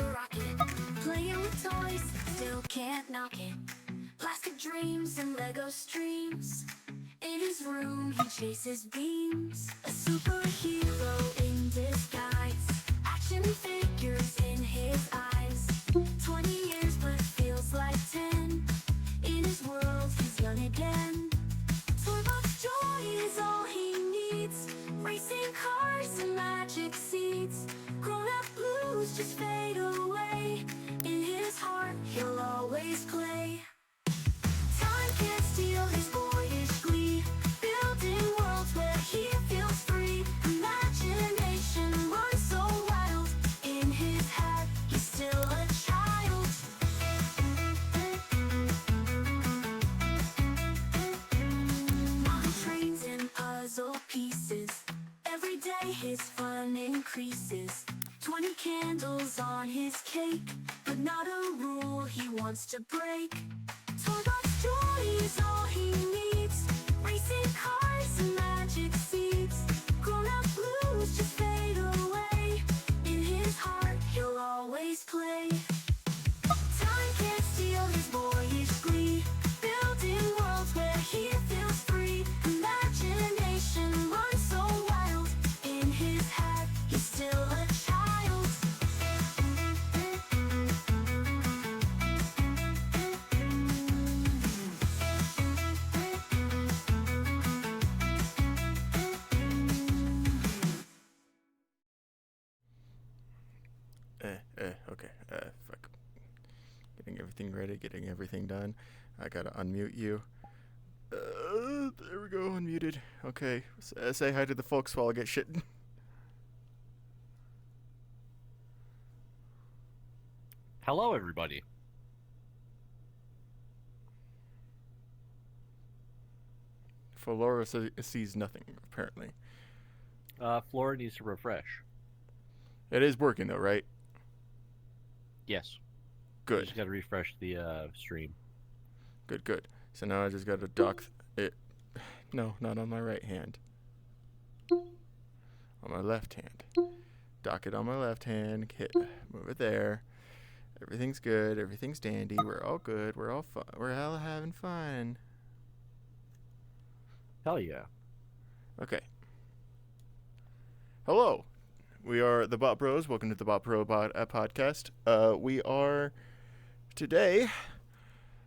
a rocket. Playing with toys, still can't knock it. Plastic dreams and Lego streams. In his room he chases beams. A superhero in disguise. Action figures in his eyes. 20 years but feels like 10. In his world he's young again. Toy box joy is all he needs. Racing cars and magic seeds. Grown-up blues just fade away. In his heart he'll always play. Time can't steal his boyish glee. Building worlds where he feels free. Imagination runs so wild. In his head he's still a child. On trains and puzzle pieces. Every day his fun increases. 20 candles on his cake, but not a rule he wants to break. Toy box joy is all he needs. Racing cars and magic seeds. Grown-up blues just fade away. In his heart he'll always play. Time can't steal his boyish glee. Building worlds where he feels free. Imagination runs so wild. In his head he's still a child. Okay. Fuck. Getting everything ready, getting everything done. I gotta unmute you. There we go, unmuted. Okay, say hi to the folks while I get shit. Hello, everybody. For Laura sees nothing, apparently. Flora needs to refresh. It is working though, right? Yes. Good. You just got to refresh the stream. Good. So now I just gotta dock it. No, not on my right hand. On my left hand. Dock it on my left hand. Move it there. Everything's good. Everything's dandy. We're all good. We're all fun. We're all having fun. Hell yeah. Okay. Hello. We are the Bot Bros. Welcome to the Bot Bro podcast. We are today,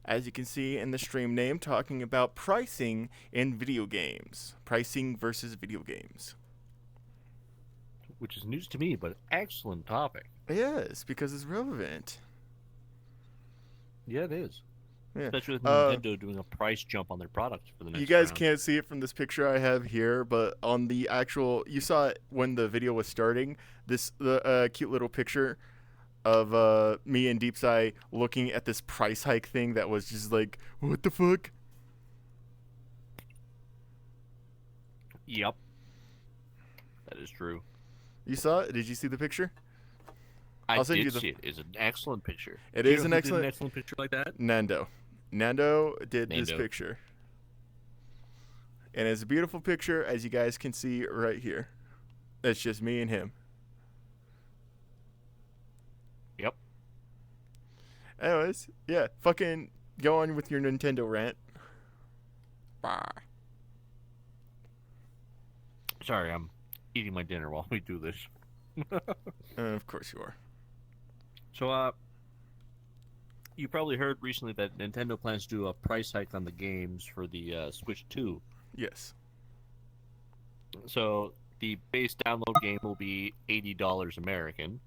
as you can see in the stream name, talking about pricing in video games. Pricing versus video games. Which is news to me, but excellent topic. Yes, because it's relevant. Yeah, it is. Yeah. Especially with Nintendo doing a price jump on their products for the next You guys round. can't see it from this picture I have here, but on the actual, you saw it when the video was starting. The cute little picture of me and Deepside looking at this price hike thing that was just like, what the fuck? Yep. That is true. You saw it? Did you see the picture? I I'll send did you the- see it. It's an excellent picture. It Do you is know an who did excellent picture like that. Nando did this Nando. picture. And it's a beautiful picture, as you guys can see right here. It's just me and him. Yep. Anyways, yeah, fucking go on with your Nintendo rant. Bah. Sorry, I'm eating my dinner while we do this. Of course you are. So, you probably heard recently that Nintendo plans to do a price hike on the games for the Switch 2. Yes. So, the base download game will be $80 American.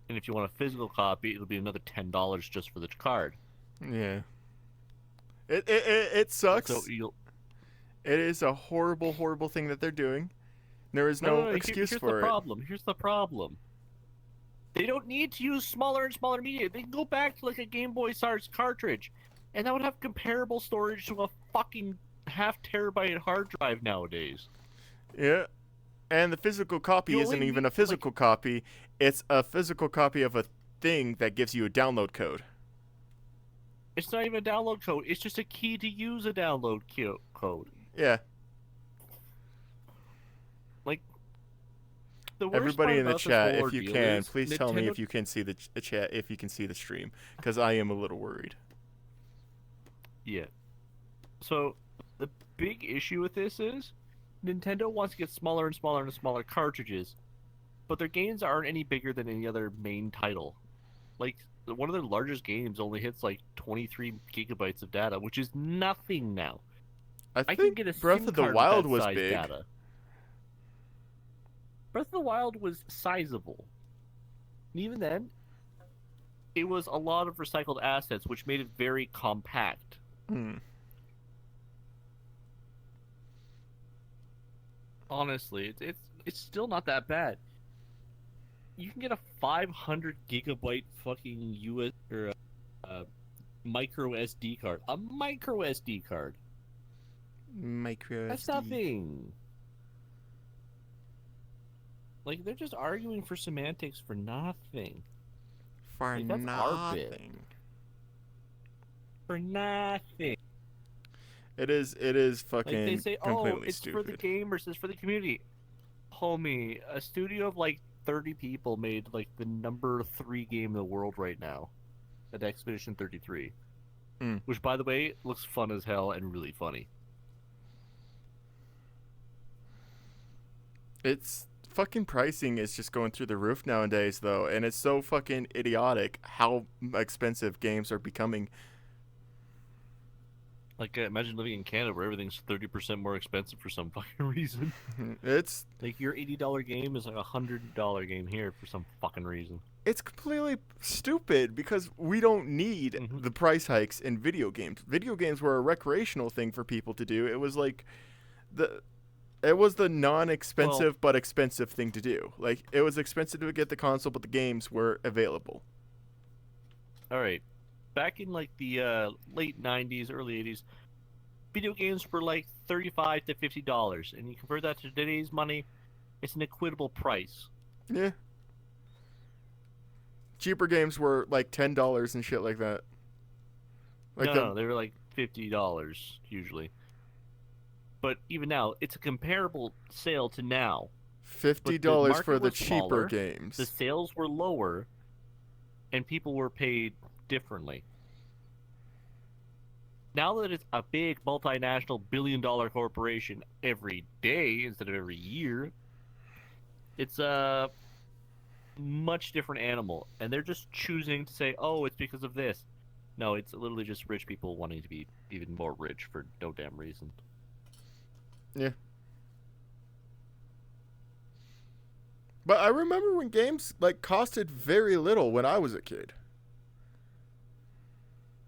And if you want a physical copy, it'll be another $10 just for the card. Yeah. It sucks. So you'll... It is a horrible, horrible thing that they're doing. There is no excuse here's for the it. problem. Here's the problem. They don't need to use smaller and smaller media. They can go back to like a Game Boy Size cartridge, and that would have comparable storage to a fucking half-terabyte hard drive nowadays. Yeah. And the physical copy You isn't only even need, a physical copy. It's a physical copy of a thing that gives you a download code. It's not even a download code. It's just a key to use a download code. Yeah. Like, The worst Everybody part in the about this chat, whole if you ordeal can, is please tell me Nintendo- if you can see the chat, if you can see the stream, because I am a little worried. Yeah. So the big issue with this is Nintendo wants to get smaller and smaller and smaller cartridges, but their games aren't any bigger than any other main title. Like one of their largest games only hits like 23 gigabytes of data, which is nothing now. I I think can get a Breath SIM of the card Wild with that was size big. data. Breath of the Wild was sizable. And even then, it was a lot of recycled assets, which made it very compact. Hmm. Honestly, it's still not that bad. You can get a 500 gigabyte fucking US or micro SD card. A micro SD card. Micro That's SD. nothing. Like they're just arguing for semantics for nothing. For Like, that's our bit. nothing. For nothing. It is fucking Like they say, completely oh, it's stupid. for the gamers, it's for the community. Homie, a studio of like 30 people made like the number 3 game in the world right now, at Expedition 33, which by the way looks fun as hell and really funny. It's fucking pricing is just going through the roof nowadays, though, and it's so fucking idiotic how expensive games are becoming. Like imagine living in Canada where everything's 30% more expensive for some fucking reason. It's Like your $80 game is like a $100 game here for some fucking reason. it's completely stupid because we don't need the price hikes in video games. Video games were a recreational thing for people to do. It was like it was the non-expensive but expensive thing to do. Like it was expensive to get the console, but the games were available. All right. Back in like the late 90s, early 80s, video games were like $35 to $50, and you convert that to today's money, it's an equitable price. Yeah. Cheaper games were like $10 and shit like that. Like No, they were like $50 usually. But even now, it's a comparable sale to now. $50 for the was cheaper smaller, games. The sales were lower, and people were paid differently. Now that it's a big multinational billion-dollar corporation every day instead of every year, it's a much different animal. And they're just choosing to say, oh, it's because of this. No, it's literally just rich people wanting to be even more rich for no damn reason. Yeah. But I remember when games like costed very little when I was a kid.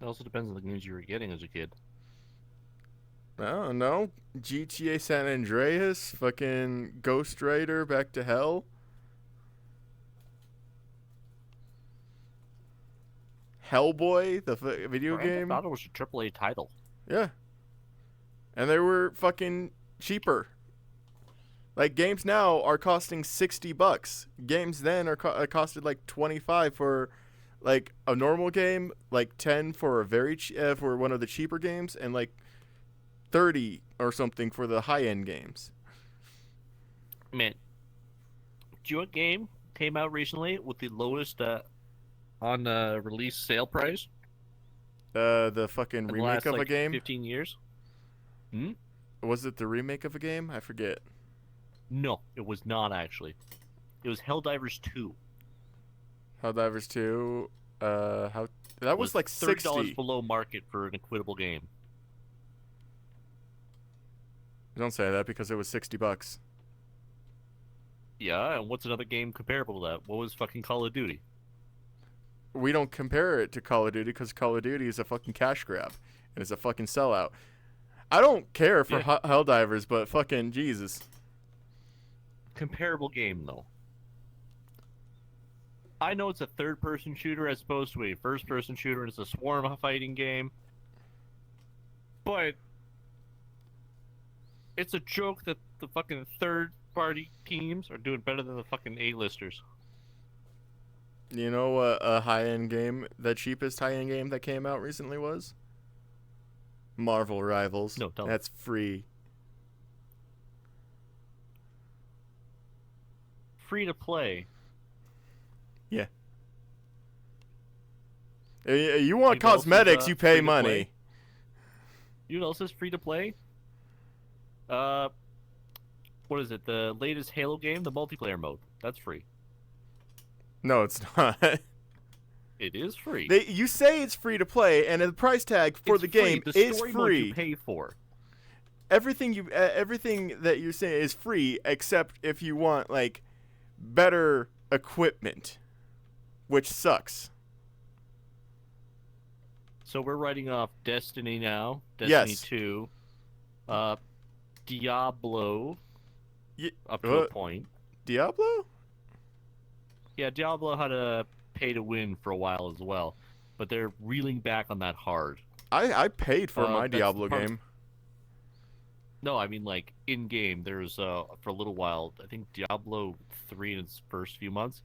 It also depends on the games you were getting as a kid. I don't know. GTA San Andreas, fucking Ghost Rider, Back to Hell. Hellboy, the video game. I thought it was a AAA title. Yeah. And they were fucking cheaper. Like games now are costing $60. Games then are costed like 25 for like a normal game, like 10 for a very for one of the cheaper games, and like 30 or something for the high end games. Man, do you know what game came out recently with the lowest on release sale price? The fucking in the remake last, of like, a game. 15 years? Was it the remake of a game? I forget. No, it was not actually. It was Helldivers 2. Helldivers 2. How that was like $30 $60. below market for an equitable game. Don't say that because it was $60. Yeah, and what's another game comparable to that? What was fucking Call of Duty? We don't compare it to Call of Duty because Call of Duty is a fucking cash grab and it's a fucking sellout. I don't care for Helldivers, but fucking Jesus. Comparable game though. I know it's a third-person shooter as opposed to a first-person shooter, and it's a swarm fighting game. But it's a joke that the fucking third-party teams are doing better than the fucking A-listers. You know what a high-end game, the cheapest high-end game that came out recently was? Marvel Rivals. No, tell me. That's free. free to play. Yeah. You want You know, cosmetics, you pay free to money. play. You know what else is free to play? What is it? The latest Halo game, the multiplayer mode. That's free. No, it's not. It is free. You say it's free to play, and the price tag for It's the free. game The is story mode you free. pay for. Everything that you're saying is free, except if you want like better equipment, which sucks. So we're writing off Destiny now. Destiny Yes. 2. Diablo. Ye- Up to a point. Diablo? Yeah, Diablo had a pay to win for a while as well, but they're reeling back on that hard. I paid for my That's Diablo part- game. No, I mean like in game. There's for a little while. I think Diablo 3 in its first few months,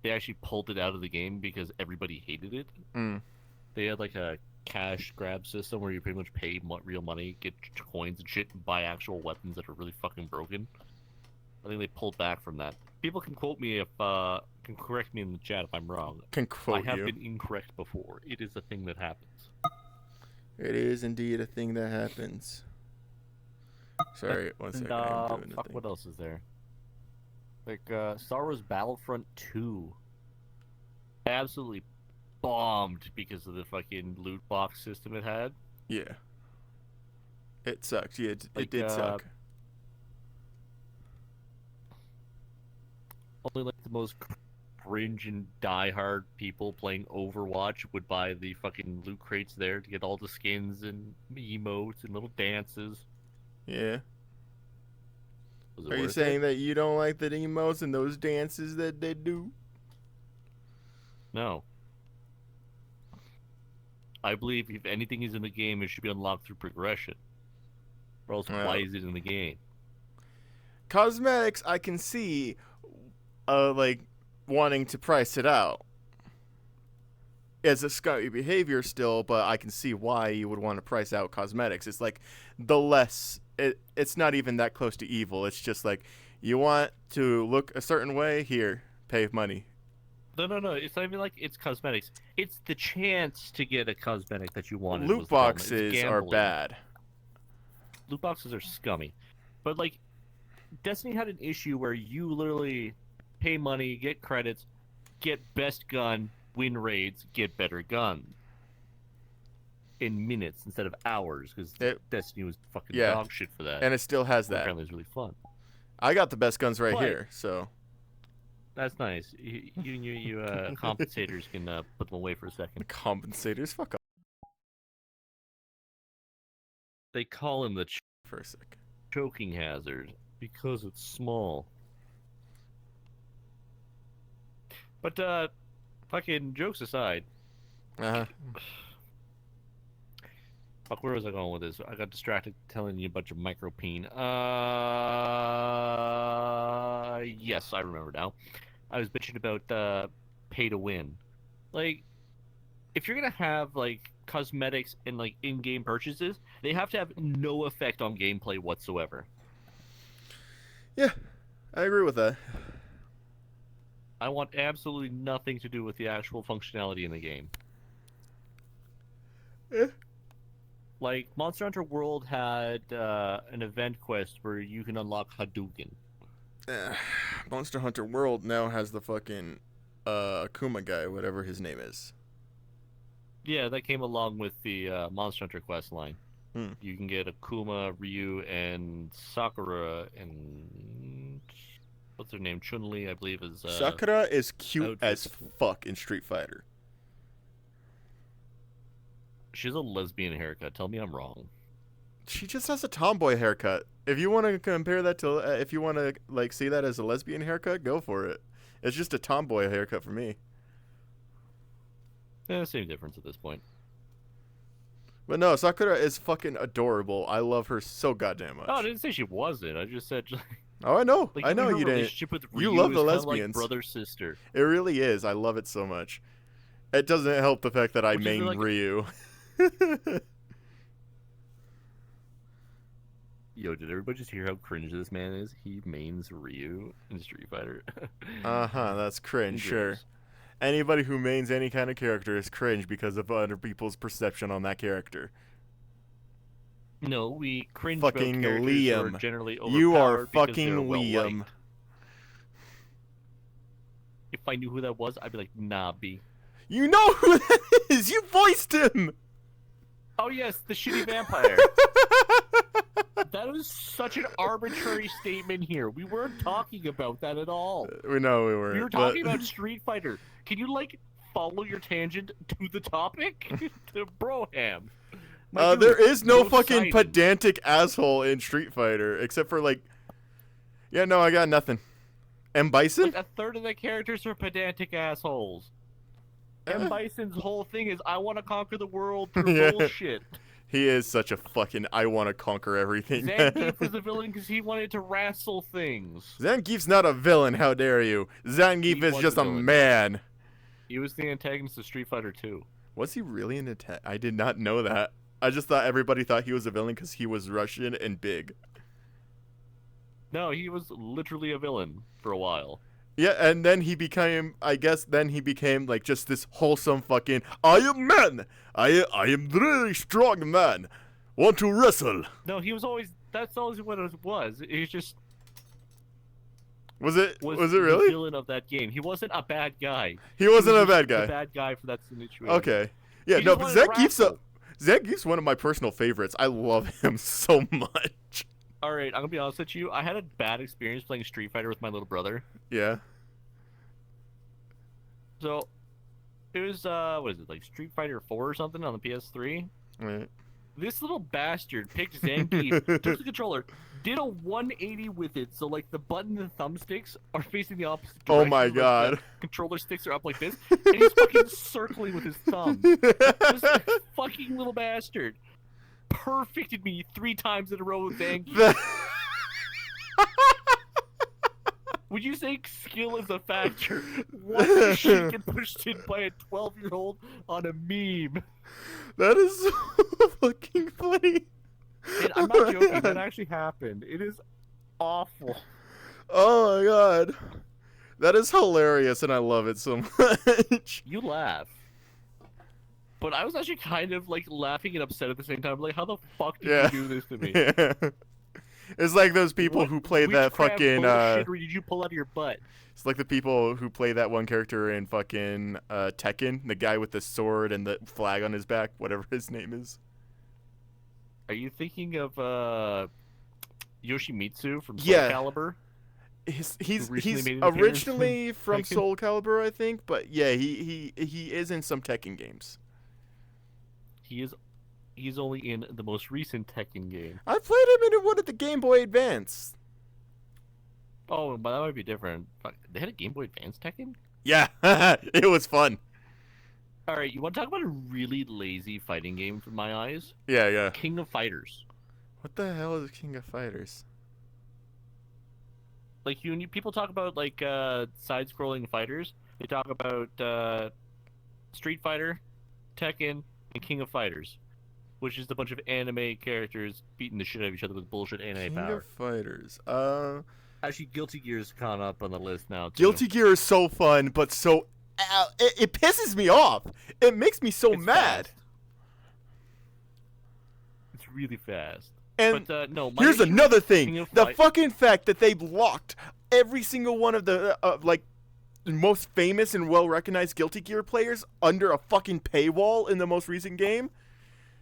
they actually pulled it out of the game because everybody hated it. Mm. They had like a cash grab system where you pretty much pay real money, get coins and shit, and buy actual weapons that are really fucking broken. I think they pulled back from that. People can quote me if can correct me in the chat if I'm wrong. Can quote I have you. been incorrect before. It is a thing that happens. It is indeed a thing that happens. Sorry, one second. I'm doing Fuck, the what thing. else is there? Like Star Wars Battlefront 2 absolutely bombed because of the fucking loot box system it had. Yeah. It sucked. Yeah, it Like, did suck. Only like the most cringe and diehard people playing Overwatch would buy the fucking loot crates there to get all the skins and emotes and little dances. Yeah. Was it Are you worth saying it? that you don't like the emotes and those dances that they do? No. I believe if anything is in the game, it should be unlocked through progression. Or else, why is it in the game? Cosmetics, I can see, like, wanting to price it out. It's a scummy behavior still, but I can see why you would want to price out cosmetics. It's like the less... It's not even that close to evil. It's just like, you want to look a certain way? Here, pay money. No. It's not even like it's cosmetics. It's the chance to get a cosmetic that you wanted. Loot was the problem. It's boxes are gambling. bad. Loot boxes are scummy. But, like, Destiny had an issue where you literally pay money, get credits, get best gun, win raids, get better gun. In minutes instead of hours, because Destiny was fucking dog shit for that. And it still has that. Apparently, it was really fun. I got the best guns right But- here, so... That's nice. You compensators can put them away for a second. Compensators? Fuck off They call him the for a second. choking hazard because it's small. But fucking jokes aside, Uh-huh. fuck, where was I going with this? I got distracted telling you a bunch of micropeen. Yes, I remember now. I was bitching about pay to win. Like, if you're gonna have like cosmetics and like in-game purchases, they have to have no effect on gameplay whatsoever. Yeah, I agree with that. I want absolutely nothing to do with the actual functionality in the game. Yeah. Like, Monster Hunter World had an event quest where you can unlock Hadouken. Monster Hunter World now has the fucking Akuma guy, whatever his name is. Yeah, that came along with the Monster Hunter quest line. Hmm. You can get Akuma, Ryu, and Sakura, and what's her name? Chun-Li, I believe, is Sakura is cute outfit. as fuck in Street Fighter. She has a lesbian haircut. Tell me I'm wrong. She just has a tomboy haircut. If you want to compare that to, if you want to like see that as a lesbian haircut, go for it. It's just a tomboy haircut for me. Yeah, same difference at this point. But no, Sakura is fucking adorable. I love her so goddamn much. Oh, I didn't say she wasn't. I just said, Oh, I know. like, I know her you didn't. relationship with You Ryu love is the kinda lesbians. like brother sister. It really is. I love it so much. It doesn't help the fact that I Which is main like- Ryu. Yo, did everybody just hear how cringe this man is? He mains Ryu in Street Fighter. That's cringe, sure. Injuries. Anybody who mains any kind of character is cringe because of other people's perception on that character. No, we cringe Fucking about characters who are Liam. generally You are overpowered because fucking they're Liam. well-liked. If I knew who that was, I'd be like, nah, B. You know who that is! You voiced him! Oh yes, the shitty vampire. That was such an arbitrary statement here. We weren't talking about that at all. We know we weren't. We were talking about Street Fighter. Can you, like, follow your tangent to the topic? To Broham. My dude, there is no fucking exciting. pedantic asshole in Street Fighter, except for, like... Yeah, no, I got nothing. M. Bison? Like, a third of the characters are pedantic assholes. M. Bison's whole thing is, I want to conquer the world through Yeah. bullshit. He is such a fucking I want to conquer everything. Zangief was a villain because he wanted to wrestle things. Zangief's not a villain, how dare you? Zangief He is was just a a villain. man. He was the antagonist of Street Fighter 2. Was he really an attack? I did not know that. I just thought everybody thought he was a villain because he was Russian and big. No, he was literally a villain for a while. Yeah, and then he became, I guess, like just this wholesome fucking, I am man! I am really strong man! Want to wrestle! No, he was always, that's always what it was. He just Was it was really? the villain of that game. He wasn't a bad guy. He wasn't was a bad just guy. The bad guy for that situation. Okay. Yeah, He no, just but wanted to wrestle. Zangief's one of my personal favorites. I love him so much. Alright, I'm gonna be honest with you. I had a bad experience playing Street Fighter with my little brother. Yeah. So, it was, what is it, like Street Fighter 4 or something on the PS3? Right. This little bastard picked Zangief, took the controller, did a 180 with it, so like the button and thumbsticks are facing the opposite Oh direction. my like, god. the controller sticks are up like this, and he's fucking circling with his thumb. This fucking little bastard perfected me 3 times in a row with Zangief. Would you say skill is a factor? What shit get pushed in by a 12-year-old on a meme? That is so fucking funny. And I'm not joking, that actually happened. It is awful. Oh my god. That is hilarious and I love it so much. You laugh. But I was actually kind of like laughing and upset at the same time. Like, how the fuck did Yeah. you do this to me? Yeah. It's like those people What who play that witchcraft fucking bullshit, or did you pull out of your butt? it's like the people who play that one character in fucking Tekken, the guy with the sword and the flag on his back, whatever his name is. Are you thinking of Yoshimitsu from Soul Yeah. Calibur? He's recently made an appearance originally in from Tekken? Soul Calibur, I think, but yeah, he is in some Tekken games. He's only in the most recent Tekken game. I played him in one of the Game Boy Advance. Oh, but that might be different. Fuck, they had a Game Boy Advance Tekken? Yeah, it was fun. Alright, you want to talk about a really lazy fighting game from my eyes? Yeah, yeah. King of Fighters. What the hell is King of Fighters? Like, people talk about, like, side-scrolling fighters. They talk about Street Fighter, Tekken, and King of Fighters, which is a bunch of anime characters beating the shit out of each other with bullshit anime King power. of Fighters. Actually, Guilty Gear's caught up on the list now, too. Guilty Gear is so fun, but so it pisses me off. It makes me so It's mad. fast. It's really fast. And But, no, my here's issue another with King thing: of the Fight- fucking fact that they've locked every single one of the like most famous and well-recognized Guilty Gear players under a fucking paywall in the most recent game.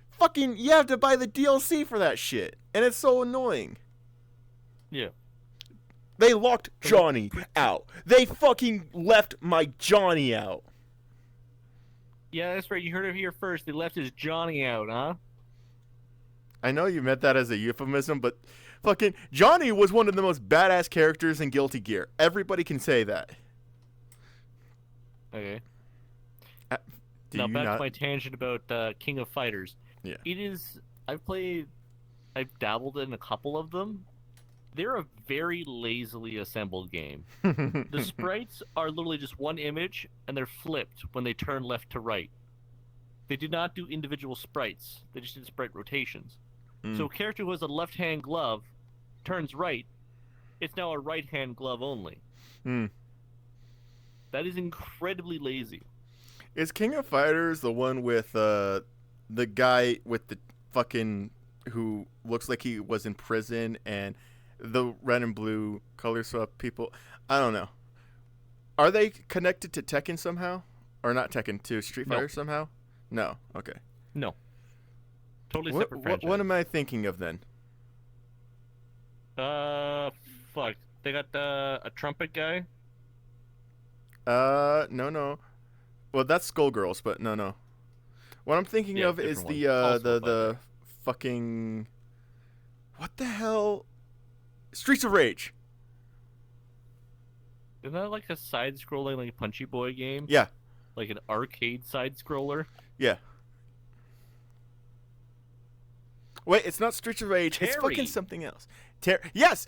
Fucking, you have to buy the DLC for that shit, and it's so annoying. Yeah. They locked Johnny out. They fucking left my Johnny out. Yeah, that's right. You heard it here first. They left his Johnny out, huh? I know you meant that as a euphemism, but fucking Johnny was one of the most badass characters in Guilty Gear. Everybody can say that. Okay. Do Now you back not? to my tangent about King of Fighters. Yeah. It is. I've dabbled in a couple of them. They're a very lazily assembled game. The sprites are literally just one image, and they're flipped when they turn left to right. They did not do individual sprites. They just did sprite rotations. So a character who has a left-hand glove turns right. It's now a right-hand glove only. Hmm. That is incredibly lazy. Is King of Fighters the one with the guy with the fucking who looks like he was in prison and the red and blue color swap people? I don't know. Are they connected to Tekken somehow? Or not Tekken, to Street Fighter somehow? No. Okay. No. Totally separate franchise. What am I thinking of then? Fuck. They got a trumpet guy. No. Well, that's Skullgirls, but no. What I'm thinking of is different the fucking what the hell? Streets of Rage. Isn't that like a side-scrolling, like Punchy Boy game? Yeah. Like an arcade side-scroller? Yeah. Wait, it's not Streets of Rage. Terry. It's fucking something else. Yes.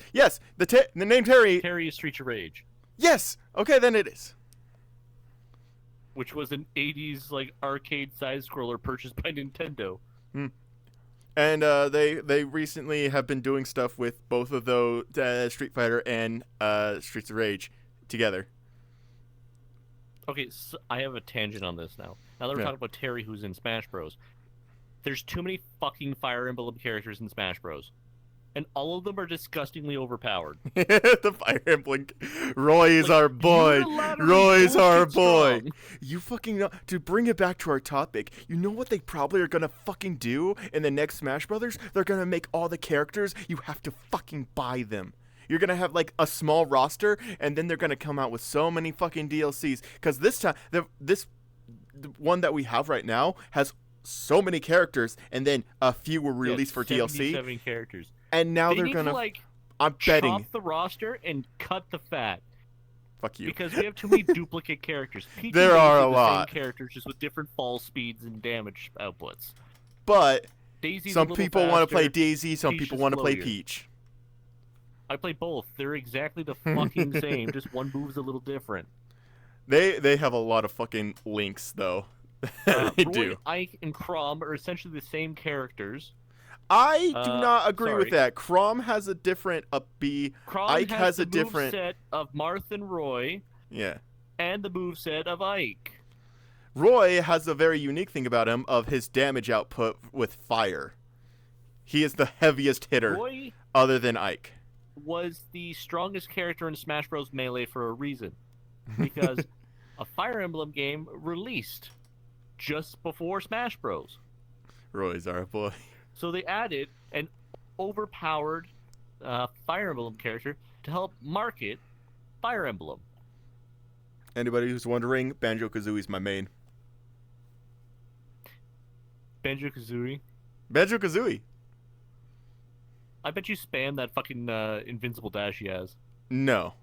The name Terry. Terry is Streets of Rage. Yes. Okay, then it is. Which was an 80s like arcade side-scroller purchased by Nintendo. And they recently have been doing stuff with both of those Street Fighter and Streets of Rage together. Okay, so I have a tangent on this now. Now that we're Yeah. talking about Terry, who's in Smash Bros. There's too many fucking Fire Emblem characters in Smash Bros. And all of them are disgustingly overpowered. The Fire Emblem. Roy's our boy. unilaterally Roy's our bullshit boy. strong. You fucking know. To bring it back to our topic, you know what they probably are gonna fucking do in the next Smash Brothers? They're gonna make all the characters, you have to fucking buy them. You're gonna have like a small roster, and then they're gonna come out with so many fucking DLCs. Because this time, the one that we have right now has so many characters, and then a few were released for DLC. 77 characters. And now They they're need gonna. to, like, I'm betting. chop the roster and cut the fat. Fuck you. Because we have too many duplicate characters. Peach There and Daisy are a the lot. Same characters, just with different fall speeds and damage outputs. But Daisy's a some little people want to play faster. Daisy, some Peach people is want to play slowier. Peach. I play both. They're exactly the fucking same. Just one move's a little different. They have a lot of fucking links though. They Roy, do. Ike, and Chrom are essentially the same characters. I do not agree with sorry. that. Chrom has a different B. Chrom Ike has the a different. moveset of Marth and Roy, Yeah. and the moveset of Ike. Roy has a very unique thing about him of his damage output with fire. He is the heaviest hitter Roy other than Ike. was the strongest character in Smash Bros. Melee for a reason. Because a Fire Emblem game released just before Smash Bros. Roy's our boy. So they added an overpowered Fire Emblem character to help market Fire Emblem. Anybody who's wondering, Banjo-Kazooie's my main. Banjo-Kazooie. Banjo-Kazooie. I bet you spam that fucking invincible dash he has. No.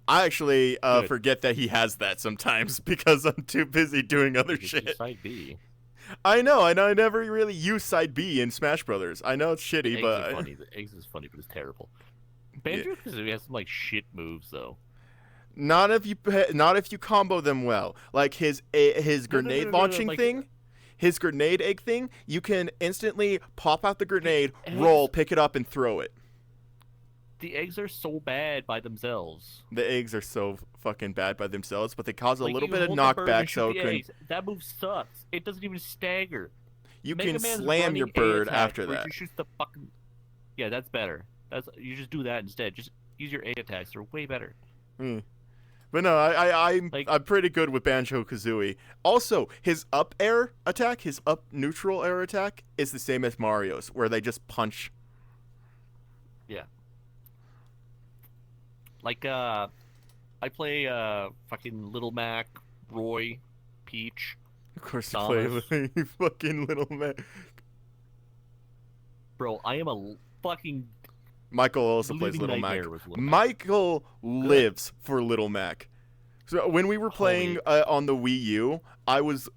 I actually Good. forget that he has that sometimes because I'm too busy doing other Just shit. Side B. I know. I never really use side B in Smash Brothers. I know it's shitty, Eggs but are funny. The eggs is funny, but it's terrible. Banjo-Kazooie has some like shit moves though. not if you combo them well. Like his grenade no, launching like- thing, his grenade egg thing. You can instantly pop out the grenade, eggs- roll, pick it up, and throw it. The eggs are so bad by themselves. The eggs are so fucking bad by themselves, but they cause a Like, little you bit of hold the bird and knockback, so shoot it the can, eggs. That move sucks. It doesn't even stagger. you Mega can Man's slam your running A bird attack after where that. You shoot the fucking. Yeah, that's better. You just do that instead. Just use your A attacks. They're way better. But no, I'm Like- pretty good with Banjo-Kazooie. Also, his up air attack, his up neutral air attack, is the same as Mario's, where they just punch. Yeah. Like I play fucking Little Mac, Roy, Peach. Of course, you Thomas. play fucking little man. Bro, I am a fucking Michael also plays living Little Mac. nightmare with Little Mac. Michael lives for Little Mac. So when we were playing on the Wii U,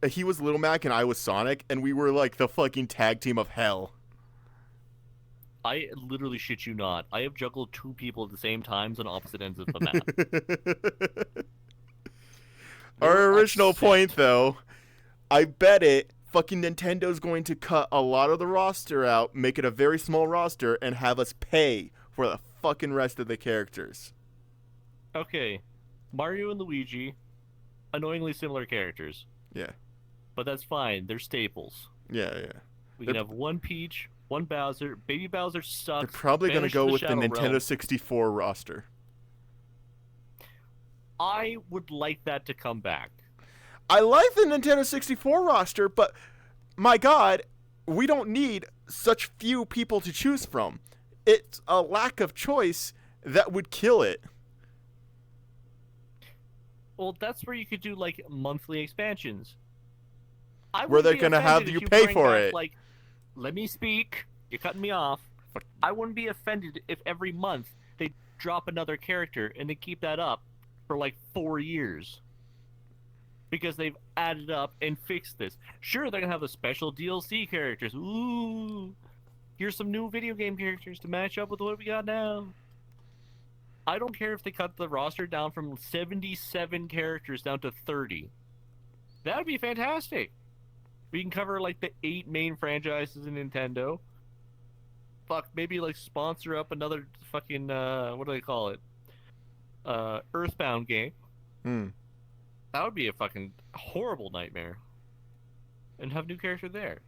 he was Little Mac and I was Sonic, and we were like the fucking tag team of hell. I literally shit you not. I have juggled two people at the same times on opposite ends of the map. Our They were original upset. point, though, I bet it fucking Nintendo's going to cut a lot of the roster out, make it a very small roster, and have us pay for the fucking rest of the characters. Okay, Mario and Luigi, annoyingly similar characters. Yeah. But that's fine. They're staples. Yeah, yeah. We can have one Peach, one Bowser. Baby Bowser sucks. They're probably going to Banish go the with the Shadow Nintendo Realm. 64 roster. I would like that to come back. I like the Nintendo 64 roster, but my god, we don't need such few people to choose from. It's a lack of choice that would kill it. Well, that's where you could do like monthly expansions. Where they're gonna have you pay for it. Like, let me speak. You're cutting me off. I wouldn't be offended if every month they drop another character and they keep that up for like 4 years. Because they've added up and fixed this. Sure, they're gonna have the special DLC characters. Ooh, here's some new video game characters to match up with what we got now. I don't care if they cut the roster down from 77 characters down to 30. That would be fantastic. We can cover like the 8 main franchises in Nintendo. Fuck, maybe like sponsor up another fucking what do they call it? Earthbound game. That would be a fucking horrible nightmare. And have new character there.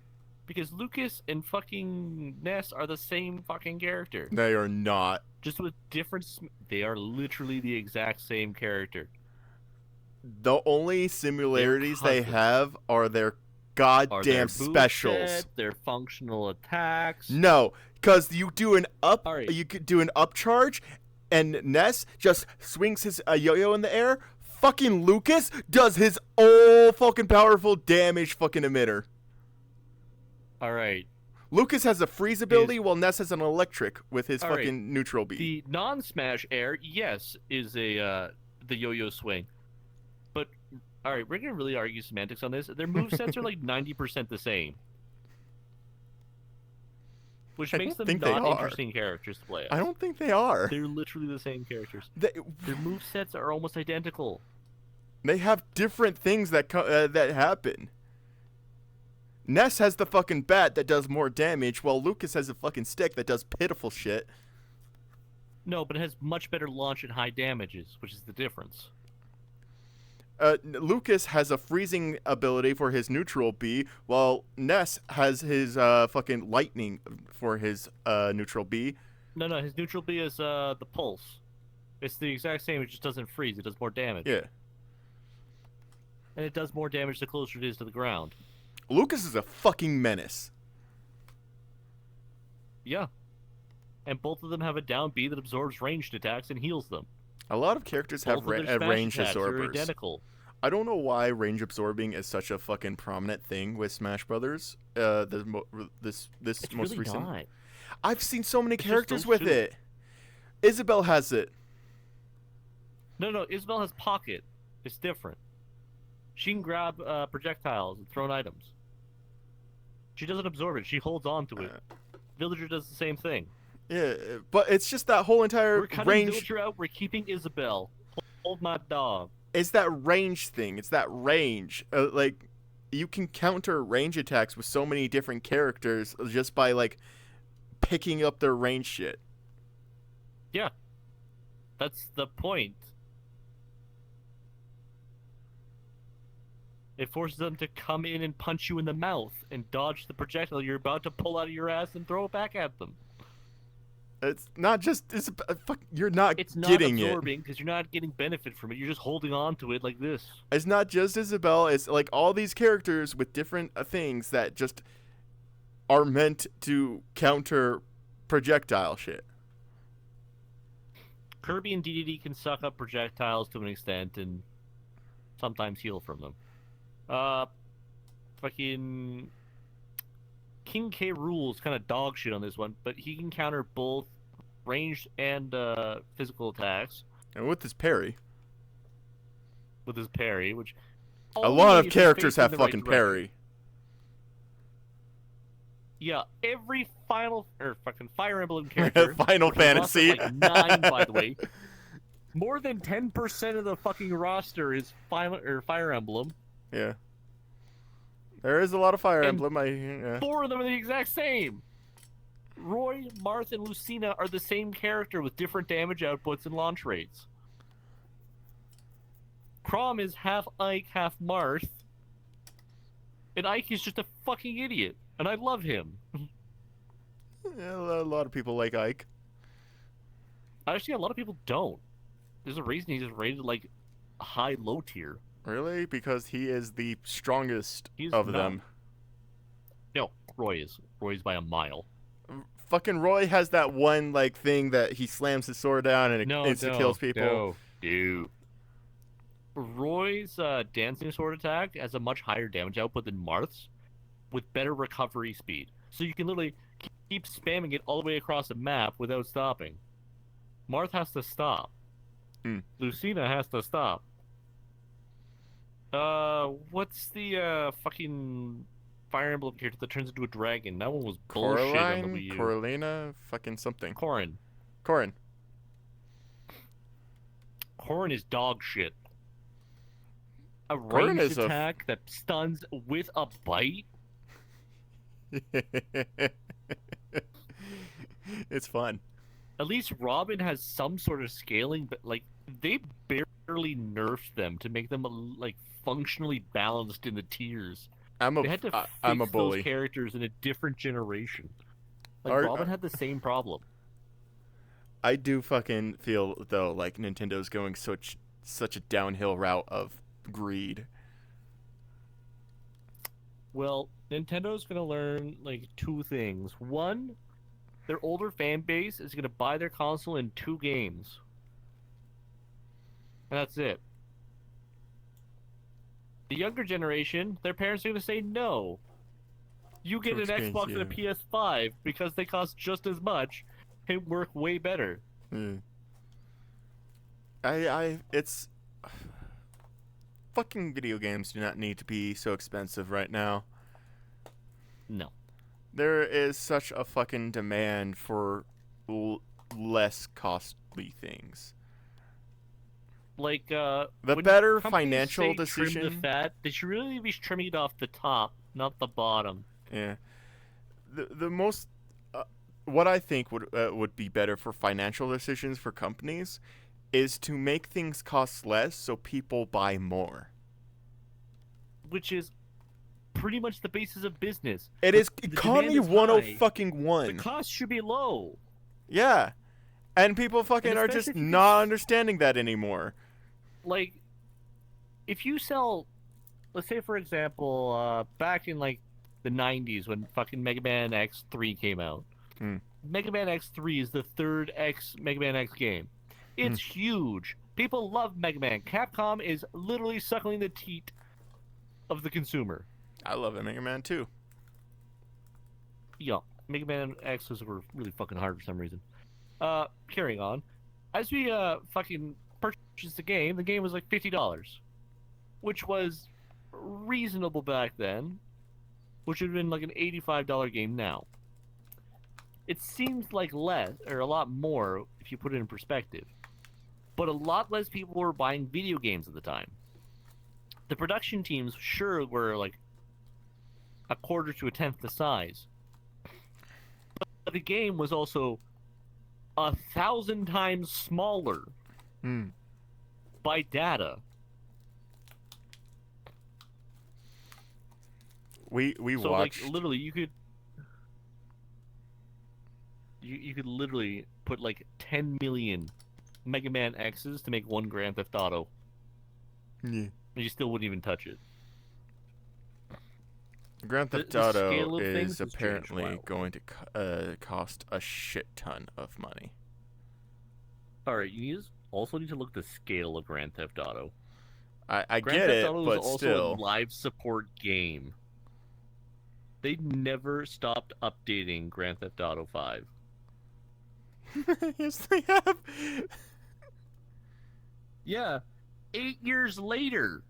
Because Lucas and fucking Ness are the same fucking character. They are not. Just with different... They are literally the exact same character. The only similarities they have are their goddamn specials. Set, their functional attacks. No, because you do an Right. you could do an upcharge, and Ness just swings his yo-yo in the air. Fucking Lucas does his all fucking powerful damage fucking emitter. Alright. Lucas has a freeze ability while Ness has an electric with his fucking neutral beat. The non-smash air, yes, is a the yo-yo swing. But, alright, we're gonna really argue semantics on this. Their movesets are like 90% the same. Which I makes don't them think they not are. interesting characters to play as. I don't think they are. They're literally the same characters. They Their movesets are almost identical. have different things that that happen. Ness has the fucking bat that does more damage, while Lucas has a fucking stick that does pitiful shit. No, but it has much better launch and high damages, which is the difference. Lucas has a freezing ability for his neutral B, while Ness has his fucking lightning for his neutral B. No, his neutral B is the pulse. It's the exact same, it just doesn't freeze, it does more damage. Yeah. And it does more damage the closer it is to the ground. Lucas is a fucking menace. Yeah. And both of them have a down B that absorbs ranged attacks and heals them. A lot of characters have Both of their smash range attacks are absorbers. identical. I don't know why range absorbing is such a fucking prominent thing with Smash Brothers. This It's most really recent. not. I've seen so many It's just characters those with two. it. Isabelle has it. No, Isabelle has pocket. It's different. She can grab projectiles and thrown items. She doesn't absorb it. She holds on to it. Villager does the same thing. Yeah, but it's just that whole entire We're cutting range. Villager out. We're keeping Isabelle. Hold my dog. It's that range thing. It's that range. Like, you can counter range attacks with so many different characters just by, like, picking up their range shit. Yeah. That's the point. It forces them to come in and punch you in the mouth and dodge the projectile you're about to pull out of your ass and throw it back at them. It's not just... you're not It's not getting it. absorbing because you're not getting benefit from it. You're just holding on to it like this. It's not just Isabelle. It's like all these characters with different things that just are meant to counter projectile shit. Kirby and DDD can suck up projectiles to an extent and sometimes heal from them. Fucking King K. Rool's kind of dog shit on this one, but he can counter both ranged and physical attacks And with his parry. with his parry, which A only lot of if you're characters facing have the right fucking direction. parry. Yeah, every fucking Fire Emblem character. Final which is rostered Fantasy. like 9, by the way. More than 10% of the fucking roster is Fire Emblem. Yeah. There is a lot of Fire And Emblem. Yeah. 4 of them are the exact same. Roy, Marth, and Lucina are the same character with different damage outputs and launch rates. Crom is half Ike, half Marth. And Ike is just a fucking idiot. And I love him. Yeah, a lot of people like Ike. Actually, a lot of people don't. There's a reason he's rated like high low tier. Really? Because he is the strongest He's of not. them. No, Roy is. Roy's by a mile. Fucking Roy has that one like thing that he slams his sword down and it No, insta kills people. No. Roy's dancing sword attack has a much higher damage output than Marth's, with better recovery speed. So you can literally keep spamming it all the way across the map without stopping. Marth has to stop. Lucina has to stop. What's the fucking Fire Emblem character that turns into a dragon? That one was bullshit on the Wii U. Coralina, fucking something. Corrin. Corrin. Corrin is dog shit. A Corrin ranged is attack that stuns with a bite? It's fun. At least Robin has some sort of scaling, but like they barely nerfed them to make them like functionally balanced in the tiers. They had to fix I'm a bully. those characters in a different generation. Like Are- Robin had the same problem. I do fucking feel though like Nintendo's going such a downhill route of greed. Well, Nintendo's gonna learn like 2 things. One, their older fan base is gonna buy their console in 2 games. And that's it. The younger generation, their parents are gonna say no. You get Too an Xbox and a PS5 because they cost just as much and work way better. It's fucking video games do not need to be so expensive right now. No. There is such a fucking demand for less costly things. Like The when better companies financial say decision. Trim the fat, they should really be trimming it off the top, not the bottom. Yeah. The most what I think would be better for financial decisions for companies is to make things cost less so people buy more. Which is pretty much the basis of business. It is The economy demand is 101. The cost should be low. Yeah. And people fucking And are especially just if you not understanding that anymore. Like, if you sell, let's say for example, back in like the 90s when fucking Mega Man X3 came out. Mega Man X3 is the 3rd Mega Man X game. It's huge. People love Mega Man. Capcom is literally suckling the teat of the consumer. I love Mega Man too. Yeah, Mega Man X's were really fucking hard for some reason. Carrying on. As we fucking purchased the game was like $50, which was reasonable back then, which would have been like an $85 game now. It seems like less, or a lot more, if you put it in perspective. But a lot less people were buying video games at the time. The production teams sure were like a quarter to a tenth the size. But the game was also 1,000 times smaller by data. We So watched. like literally you could literally put like 10 million Mega Man X's to make one Grand Theft Auto. Yeah. And you still wouldn't even touch it. Grand Theft the Auto scale of things is has changed apparently wildly. going to cost a shit ton of money. Alright, you also need to look at the scale of Grand Theft Auto. I Grand get Theft it, Auto is but also still. a live support game. They never stopped updating Grand Theft Auto 5. Yes, they have. Yeah, 8 years later.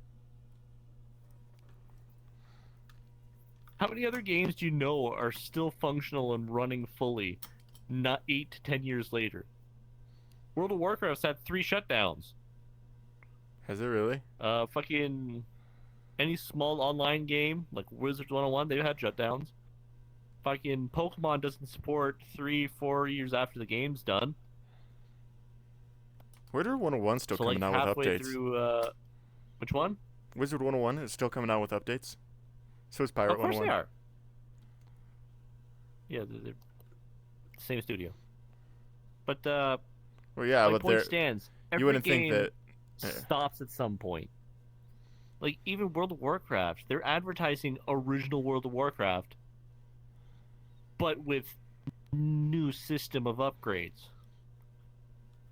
How many other games do you know are still functional and running fully, not 8 to 10 years later? World of Warcraft's had 3 shutdowns. Has it really? Fucking any small online game like Wizards 101, they've had shutdowns. Fucking Pokemon doesn't support 3-4 years after the game's done. Wizard 101 still So coming like out with halfway updates. through, which one? Wizard 101 is still coming out with updates. So is Pirate Of course 101. they are. Yeah, they're same studio. But Well, yeah, my but point they're stands. you Every wouldn't think game that. Yeah. stops at some point. Like even World of Warcraft, they're advertising original World of Warcraft, but with new system of upgrades.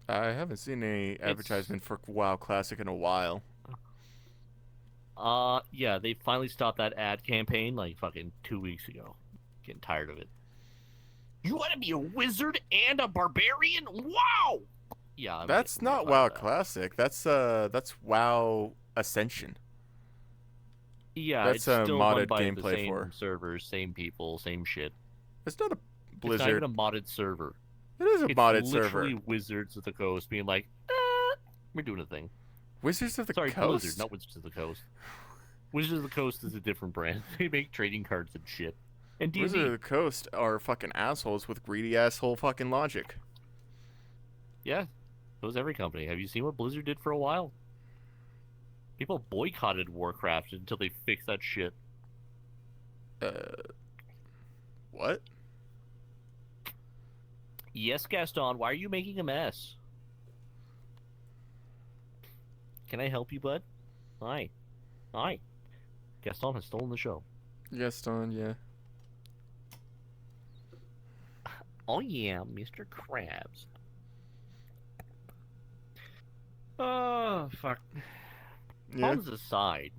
I haven't seen any advertisement for WoW Classic in a while. Yeah, they finally stopped that ad campaign like fucking 2 weeks ago. Getting tired of it. You want to be a wizard and a barbarian? Wow! Yeah, I'm That's getting not mortified WoW of that. Classic. That's WoW Ascension. Yeah, That's it's a still modded run by the gameplay same for. servers, same people, same shit. It's not a It's not Blizzard. even a modded server. It is a It's modded literally server. Wizards of the Coast being like, we're doing a thing. Wizards of the Sorry, Coast. Blizzard, not Wizards of the Coast. Wizards of the Coast is a different brand. They make trading cards and shit. And D&D. Wizards of the Coast are fucking assholes with greedy asshole fucking logic. Yeah, so is every company. Have you seen what Blizzard did for a while? People boycotted Warcraft until they fixed that shit. What? Yes, Gaston, why are you making a mess? Can I help you, bud? Hi. Hi. Gaston has stolen the show. Gaston, yeah. Oh yeah, Mr. Krabs. Oh, fuck. Yeah. Puns aside.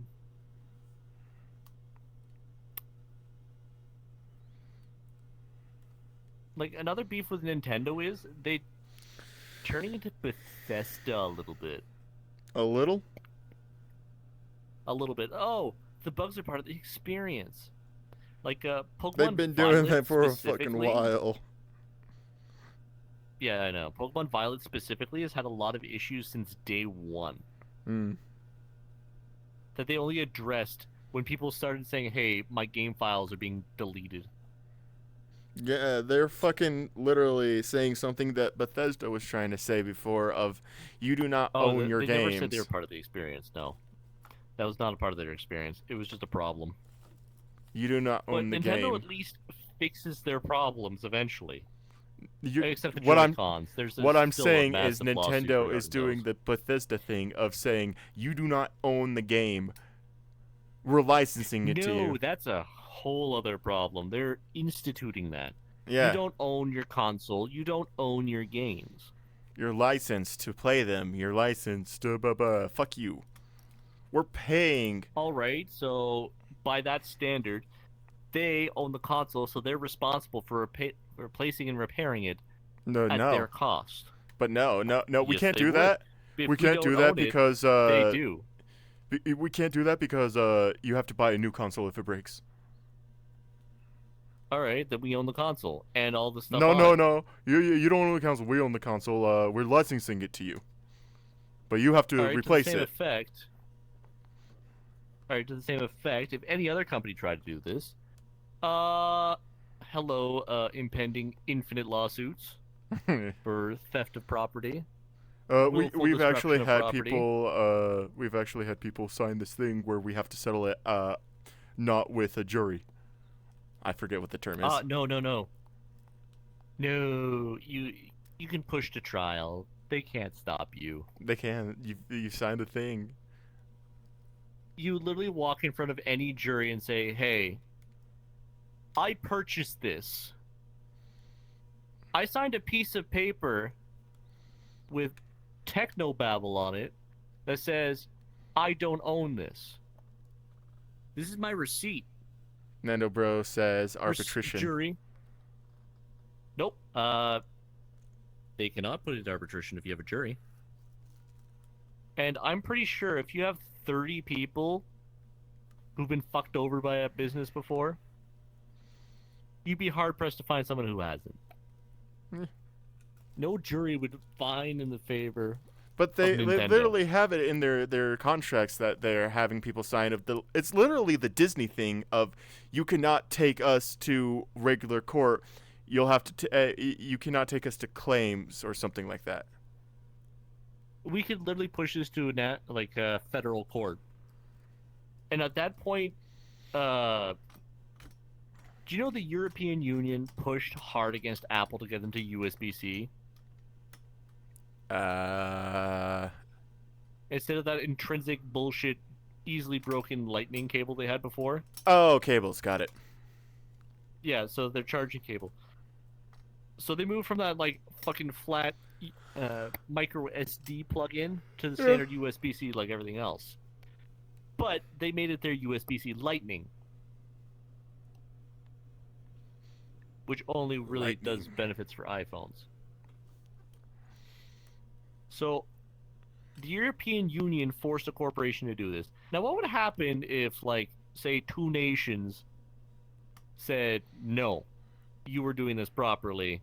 Like, another beef with Nintendo is they turning into Bethesda a little bit. A little? A little bit. Oh, the bugs are part of the experience. Like, Pokemon They've been doing Violet that for a fucking specifically- while. Yeah, I know. Pokemon Violet specifically has had a lot of issues since day one Hmm. that they only addressed when people started saying, hey, my game files are being deleted. Yeah, they're fucking literally saying something that Bethesda was trying to say before of, you do not own your they games. never said they were part of the experience, no. That was not a part of their experience. It was just a problem. You do not But own the Nintendo game. at least fixes their problems eventually. You, Except for what I'm Joy-Cons. There's what I'm still a saying is massive lawsuit Nintendo regarding is doing those. the Bethesda thing of saying, you do not own the game. We're licensing it to No, you. that's a whole other problem. They're instituting that. Yeah, You don't own your console. You don't own your games. you're licensed to play them. You're licensed to fuck you. We're paying. All right, so by that standard, they own the console, so they're responsible for replacing and repairing it No, at no. their cost. But no, we Yes, can't they do would. that. If We can't don't do that own it, because they do. we can't do that because you have to buy a new console if it breaks. All right, then we own the console and all the stuff. No, on no, it. no. You don't own the console. We own the console. We're licensing it to you. But you have to All right, replace to the same it. effect. All right, to the same effect, if any other company tried to do this, hello, impending infinite lawsuits for theft of property. Willful We've actually destruction of had property. people sign this thing where we have to settle it not with a jury. I forget what the term is. No. No, you can push to trial. They can't stop you. They can. You signed a thing. You literally walk in front of any jury and say, "Hey, I purchased this. I signed a piece of paper with technobabble on it that says I don't own this. This is my receipt." Nando Bro says arbitration. Jury. Nope. They cannot put it into arbitration if you have a jury. And I'm pretty sure if you have 30 people who've been fucked over by a business before, you'd be hard pressed to find someone who hasn't. Hmm. No jury would find in the favor But they Nintendo. literally have it in their contracts that they're having people sign it's literally the Disney thing of you cannot take us to regular court. You'll have to you cannot take us to claims or something like that. We could literally push this to a federal court. And at that point, do you know the European Union pushed hard against Apple to get them to USB-C? Instead of that intrinsic bullshit, easily broken lightning cable they had before. Oh, cables, got it. Yeah, so they're charging cable. So they moved from that like fucking flat micro SD plug-in to the standard USB-C like everything else. But they made it their USB-C Lightning, which only really does benefits for iPhones. So the European Union forced a corporation to do this. Now, what would happen if, like, say, two nations said, no, you were doing this properly,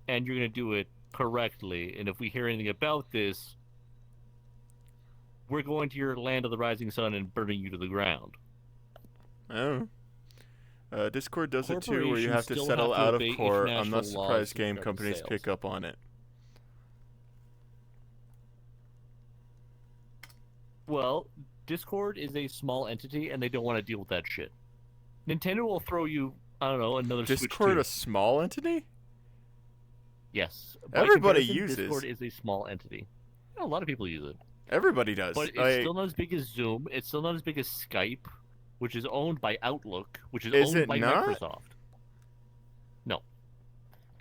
and you're going to do it correctly, and if we hear anything about this, we're going to your land of the rising sun and burning you to the ground. Oh. Discord does it too, where you Corporations have to still settle have to out of obey court. I'm international not laws surprised game regarding companies sales. pick up on it. Well, Discord is a small entity, and they don't want to deal with that shit. Nintendo will throw you, I don't know, another Switch Discord 2. a small entity? Yes. By Everybody comparison, uses. Discord is a small entity. Yeah, a lot of people use it. Everybody does. But it's still not as big as Zoom. It's still not as big as Skype, which is owned by Outlook, which is Is owned it by not? Microsoft. No.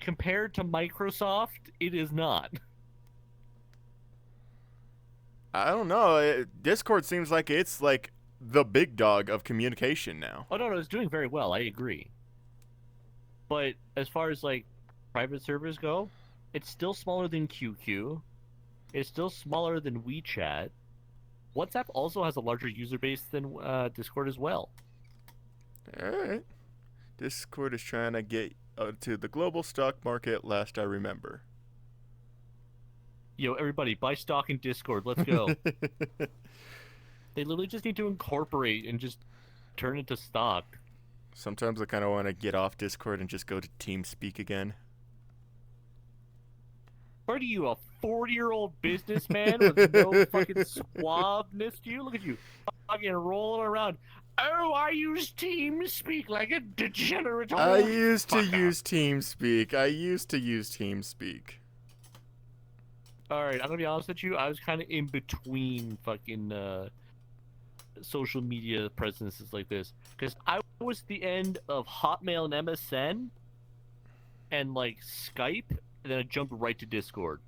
Compared to Microsoft, it is not. I don't know. Discord seems like it's like the big dog of communication now. Oh, no, it's doing very well. I agree. But as far as, like, private servers go, it's still smaller than QQ. It's still smaller than WeChat. WhatsApp also has a larger user base than Discord as well. Alright. Discord is trying to get to the global stock market, last I remember. Yo, everybody, buy stock in Discord. Let's go. They literally just need to incorporate and just turn it to stock. Sometimes I kind of want to get off Discord and just go to TeamSpeak again. What are you, a 40-year-old businessman with no fucking suaveness to you? Look at you, fucking rolling around. Oh, I use TeamSpeak like a degenerate old I used to fucker. use TeamSpeak. Alright, I'm gonna be honest with you. I was kind of in between fucking social media presences like this. Because I was the end of Hotmail and MSN and, like, Skype, and then I jumped right to Discord.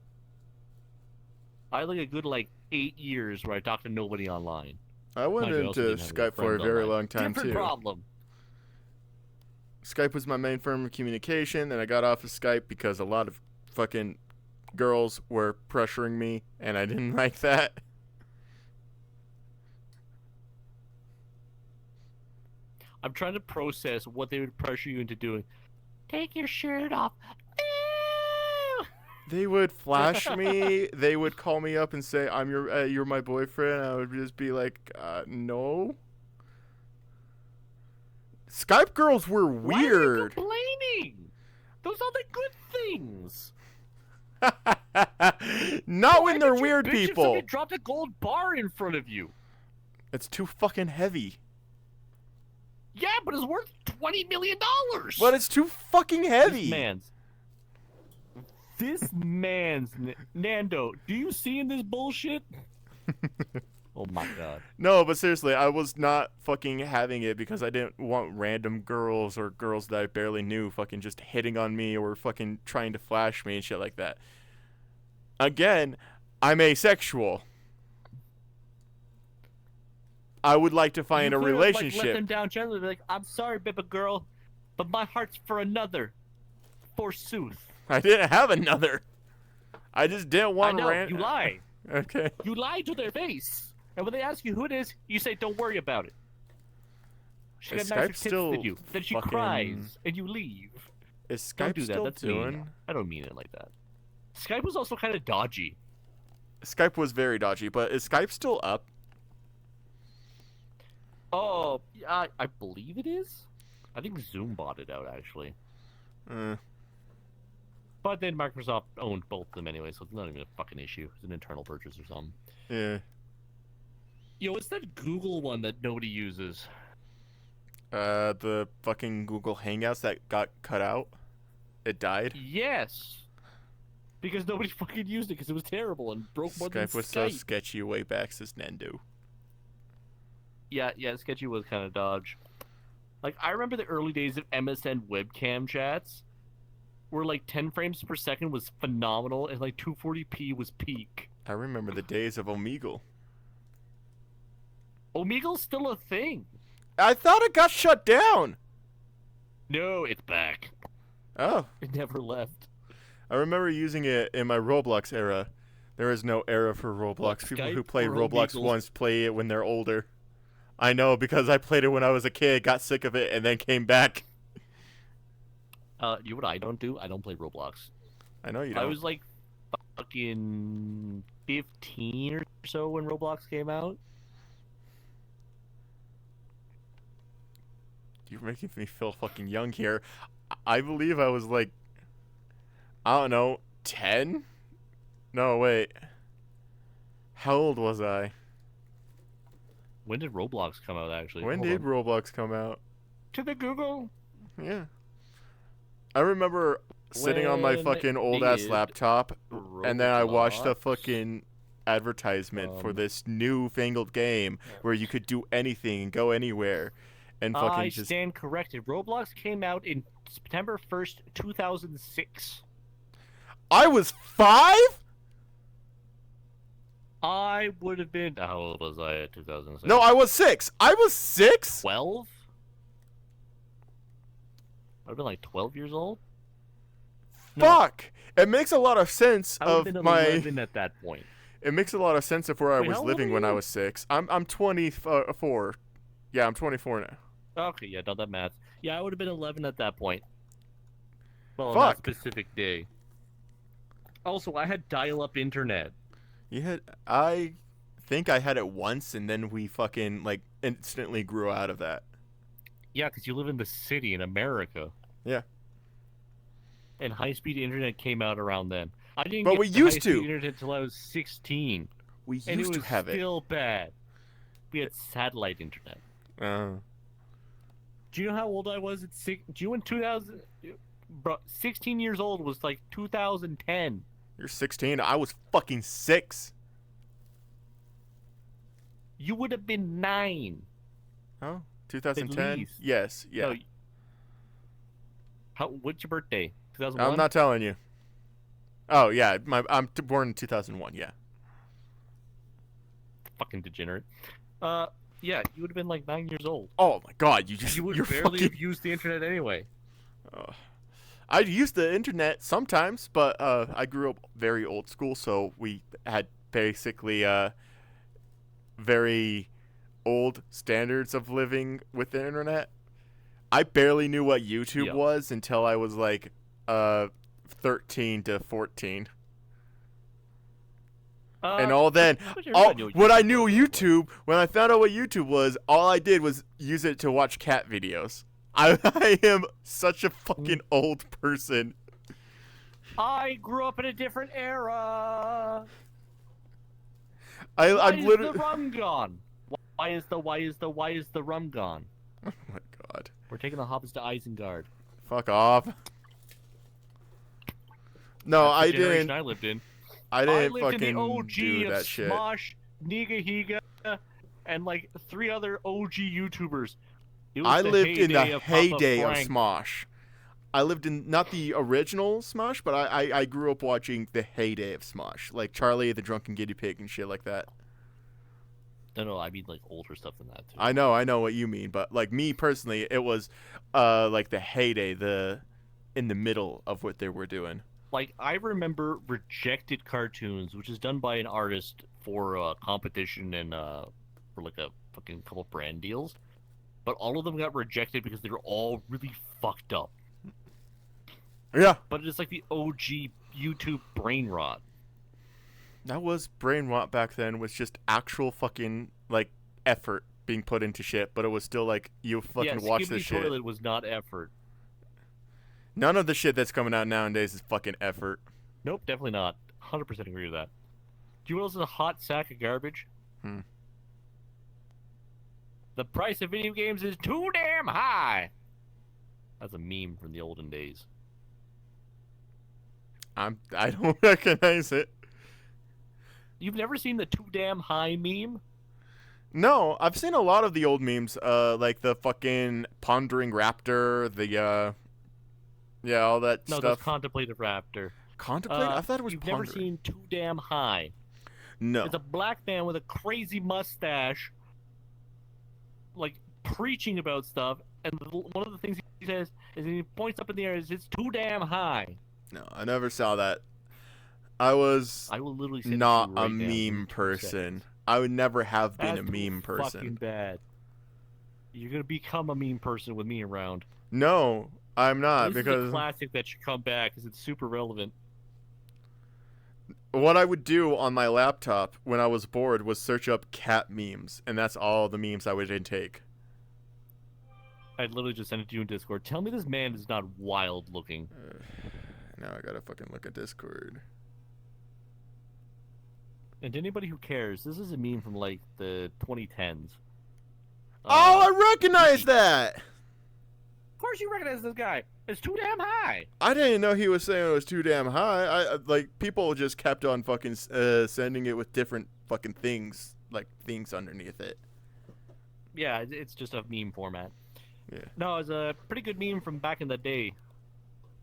I had, like, a good, 8 years where I talked to nobody online. I went Mind you, I also into didn't have any Skype for a friends very online. long time Different too. problem. Skype was my main form of communication, and I got off of Skype because a lot of fucking girls were pressuring me, and I didn't like that. I'm trying to process what they would pressure you into doing. Take your shirt off. Ew! They would flash me. They would call me up and say, "I'm you're my boyfriend." I would just be like, "No." Skype girls were weird. Why are you complaining? Those are the good things. Not when they're Why would you weird bitch if people. somebody dropped a gold bar in front of you. It's too fucking heavy. Yeah, but it's worth $20 million. But it's too fucking heavy. This man's Nando. Do you see in this bullshit? Oh my god. No, but seriously, I was not fucking having it because I didn't want random girls or girls that I barely knew fucking just hitting on me or fucking trying to flash me and shit like that. Again, I'm asexual. I would like to find a You could've, Like, let relationship. them down gently. Be like, I'm sorry, baby girl, but my heart's for another. Forsooth. I didn't have another. I just didn't I want know, random. you lie. Okay. You lie to their face. And when they ask you who it is, you say, don't worry about it. She Is got nicer Skype tits still than you. Then she fucking- cries, and you leave. Is Don't Skype do that. still That's doing? mean. I don't mean it like that. Skype was also kind of dodgy. Skype was very dodgy, but is Skype still up? Oh, yeah, I believe it is. I think Zoom bought it out, actually. But then Microsoft owned both of them anyway, so it's not even a fucking issue. It's an internal purchase or something. Yeah. Yo, what's that Google one that nobody uses? The fucking Google Hangouts that got cut out. It died. Yes. Because nobody fucking used it because it was terrible and broke more than Skype was so sketchy way back, says Nando. Yeah, sketchy was kind of dodge. Like, I remember the early days of MSN webcam chats, where like 10 frames per second was phenomenal and like 240p was peak. I remember the days of Omegle. Omegle's still a thing. I thought it got shut down. No, it's back. Oh. It never left. I remember using it in my Roblox era. There is no era for Roblox. What, People Skype who play or Roblox Omegles? once play it when they're older. I know, because I played it when I was a kid, got sick of it, and then came back. You know what I don't do? I don't play Roblox. I know you don't. I was like fucking 15 or so when Roblox came out. You're making me feel fucking young here. I believe I was like, I don't know, 10? No, wait. How old was I? When did Roblox come out, actually? When Hold did on. Roblox come out? To the Google. Yeah. I remember sitting on my When fucking old-ass did laptop, and then I watched a Roblox fucking advertisement for this newfangled game where you could do anything and go anywhere. And fucking I just... stand corrected. Roblox came out in September 1st, 2006. I was 5?! I would have been... How old was I at 2006? No, I was 6! I was 6?! 12? I would have been like 12 years old? No, Fuck! It makes a lot of sense I would have of been my... 11 at that point. It makes a lot of sense of where I Wait, was how old living are when I you? was 6. I'm 24. Yeah, I'm 24 now. Okay, yeah, done that math. Yeah, I would have been 11 at that point. Well, on that Fuck. specific day. Also, I had dial-up internet. You had... I think I had it once, and then we fucking, like, instantly grew out of that. Yeah, because you live in the city in America. Yeah. And high-speed internet came out around then. I didn't But get we the used high-speed to. internet until I was 16. We And it used was to have it. still bad. We had satellite internet. Do you know how old I was at six? Do you know when 2000? Bro, 16 years old was like 2010. You're 16. I was fucking 6. You would have been 9. Oh, 2010? least. Yes, yeah. No, what's your birthday? 2001? I'm not telling you. Oh, yeah, I'm born in 2001, yeah. Fucking degenerate. Yeah, you would have been like 9 years old. Oh my god, You would you're barely fucking... have used the internet anyway. I'd use the internet sometimes, but I grew up very old school, so we had basically very old standards of living with the internet. I barely knew what YouTube Yeah. was until I was like 13 to 14. And all then, pretty sure everybody knew when I YouTube knew was. YouTube, when I found out what YouTube was, all I did was use it to watch cat videos. I am such a fucking old person. I grew up in a different era. I'm Why is literally... the rum gone? Why is the rum gone? Oh my god. We're taking the hobbits to Isengard. Fuck off. No, That's the I generation didn't. I lived in. I I didn't lived in the fucking OG do of that shit. Smosh, Nigahiga, and like 3 other OG YouTubers. It was I lived in heyday the of heyday Papa of Frank. Smosh. I lived in not the original Smosh, but I grew up watching the heyday of Smosh, like Charlie the Drunken Guinea Pig and shit like that. No, I mean like older stuff than that too. I know what you mean, but like me personally, it was like the heyday, in the middle of what they were doing. Like, I remember Rejected Cartoons, which is done by an artist for competition and for like a fucking couple brand deals. But all of them got rejected because they were all really fucked up. Yeah. But it's like the OG YouTube brain rot. That was brain rot back then. Was just actual fucking like effort being put into shit, but it was still like you fucking watch this Skibidi shit. Toilet was not effort. None of the shit that's coming out nowadays is fucking effort. Nope, definitely not. 100% agree with that. Do you know what else is a hot sack of garbage? The price of video games is too damn high. That's a meme from the olden days. I don't recognize it. You've never seen the too damn high meme? No, I've seen a lot of the old memes, like the fucking pondering raptor, yeah, all that No, stuff. that's contemplative raptor. Contemplate? I thought it was You've pondering. never seen too damn high. No. It's a black man with a crazy mustache, like preaching about stuff, and one of the things he says is he points up in the air is it's too damn high. No, I never saw that. I was I will literally send it to not you a right now in meme 2 person. seconds. I would never have been That's a meme Fucking person. bad. You're gonna become a meme person with me around. No, I'm not, This is because a classic that should come back because it's super relevant. what I would do on my laptop when I was bored was search up cat memes, and that's all the memes I would intake. I'd literally just send it to you in Discord. Tell me this man is not wild looking. Now I gotta fucking look at Discord. And to anybody who cares, this is a meme from like the 2010s. Oh, I recognize that! Of course you recognize this guy. It's too damn high. I didn't know he was saying it was too damn high. Like, people just kept on fucking sending it with different fucking things, like things underneath it. Yeah, it's just a meme format. Yeah. No, it was a pretty good meme from back in the day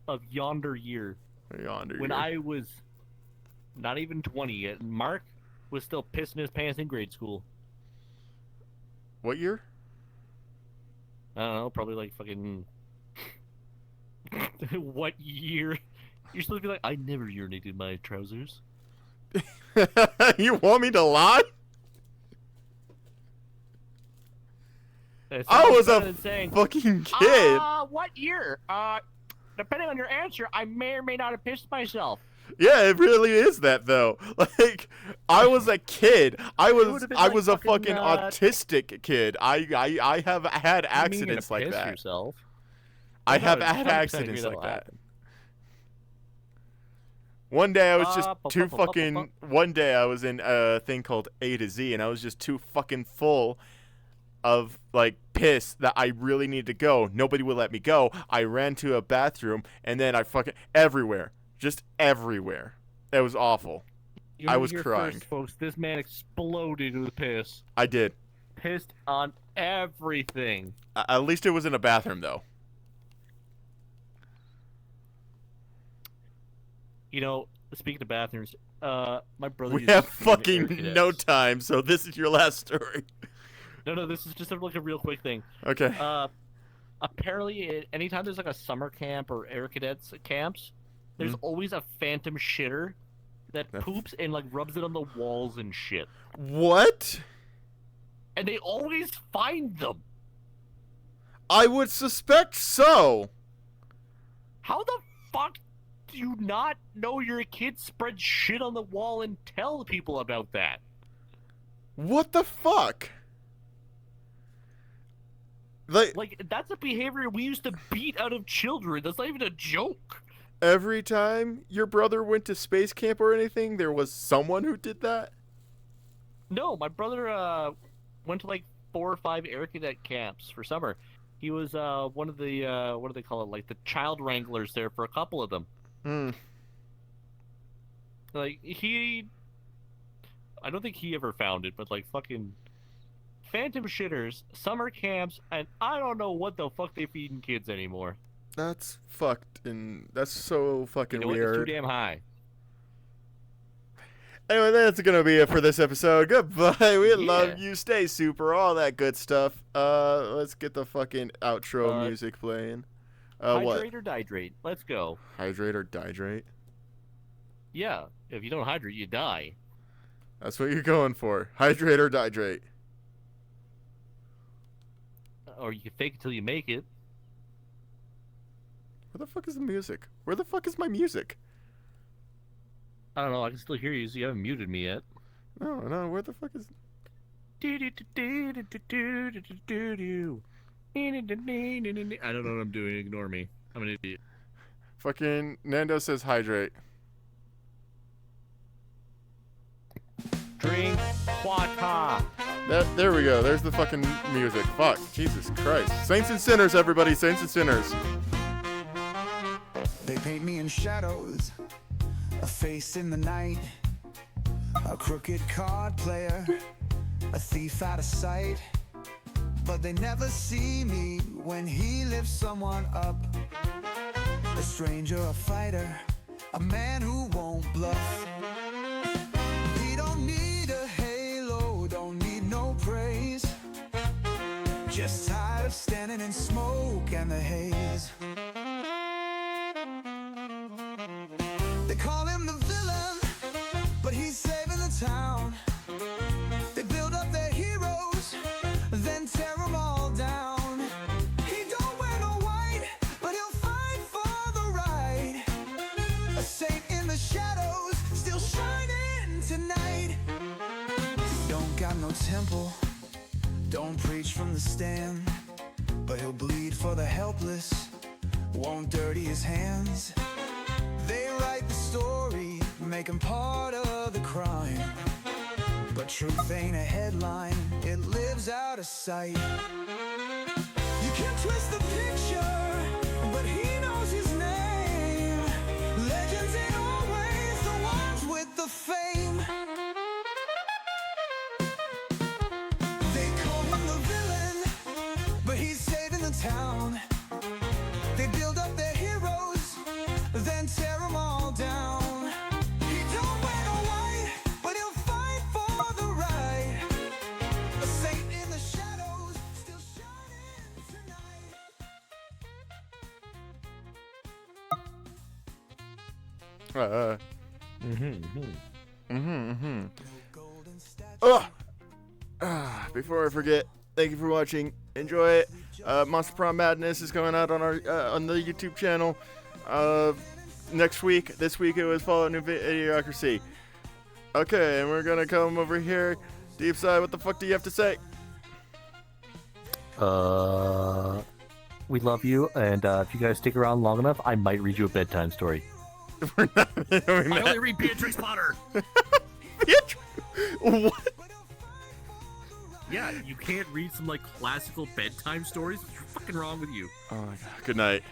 of yonder year. Yonder. When year. I was not even 20 yet. Mark was still pissing his pants in grade school. What year? I don't know, probably like fucking... What year? You're supposed to be like, I never urinated in my trousers. You want me to lie? I was a fucking kid. What year? Depending on your answer, I may or may not have pissed myself. Yeah, it really is that though. Like, I was a kid. I was a fucking autistic kid. I have had accidents like that. Yourself? I have had accidents like that. One day I was just too fucking. One day I was in a thing called A to Z, and I was just too fucking full of like piss that I really needed to go. Nobody would let me go. I ran to a bathroom, and then I fucking everywhere. Just everywhere. It was awful. I was crying. First, folks, this man exploded with piss. I did. Pissed on everything. At least it was in a bathroom, though. You know, speaking of bathrooms, my brother. We have fucking no time, so this is your last story. No, this is just like a real quick thing. Okay. Apparently, anytime there's like a summer camp or air cadets camps, there's always a phantom shitter that poops and like rubs it on the walls and shit. What? And they always find them. I would suspect so. How the fuck do you not know your kid spread shit on the wall and tell people about that? What the fuck? Like that's a behavior we used to beat out of children. That's not even a joke. Every time your brother went to space camp or anything, there was someone who did that? No, my brother went to like 4 or 5 air cadet camps for summer. He was one of the what do they call it? Like the child wranglers there for a couple of them. Like I don't think he ever found it, but like fucking phantom shitters, summer camps, and I don't know what the fuck they feeding kids anymore. That's fucked, and that's so fucking weird. It's too damn high. Anyway, that's gonna be it for this episode. Goodbye. We love you. Stay super. All that good stuff. Let's get the fucking outro music playing. Hydrate or dihydrate? Let's go. Hydrate or dihydrate? Yeah. If you don't hydrate, you die. That's what you're going for. Hydrate or dihydrate? Or you can fake it till you make it. Where the fuck is the music? Where the fuck is my music? I don't know. I can still hear you, so you haven't muted me yet. No, where the fuck is... I don't know what I'm doing. Ignore me. I'm an idiot. Fucking Nando says hydrate. Drink water. There we go. There's the fucking music. Fuck. Jesus Christ. Saints and sinners, everybody. Saints and sinners. They paint me in shadows, a face in the night, a crooked card player, a thief out of sight. But they never see me when he lifts someone up. A stranger, a fighter, a man who won't bluff. He don't need a halo, don't need no praise. Just tired of standing in smoke and the haze. They call him the villain, but he's saving the town. They build up their heroes, then tear them all down. He don't wear no white, but he'll fight for the right. A saint in the shadows, still shining tonight. Don't got no temple, don't preach from the stand, but he'll bleed for the helpless, won't dirty his hands. They write the story, make him part of the crime. But truth ain't a headline, it lives out of sight. You can twist the picture, but he knows his name. Legends ain't always the ones with the fame. They call him the villain, but he's saving the town. They build up their heroes, then tear them all down. He don't wear no white, but he'll fight for the right. A saint in the shadows, still shining tonight. Golden statue. Before I forget, thank you for watching. Enjoy it. Monster Prom Madness is going out on our on the YouTube channel. This week it was Fallout New Idiocracy. Okay, and we're gonna come over here. Deep Side, what the fuck do you have to say? We love you, and if you guys stick around long enough, I might read you a bedtime story. We're not. I only read Beatrix Potter. What? Yeah, you can't read some like classical bedtime stories. What's fucking wrong with you? Oh my god. Good night.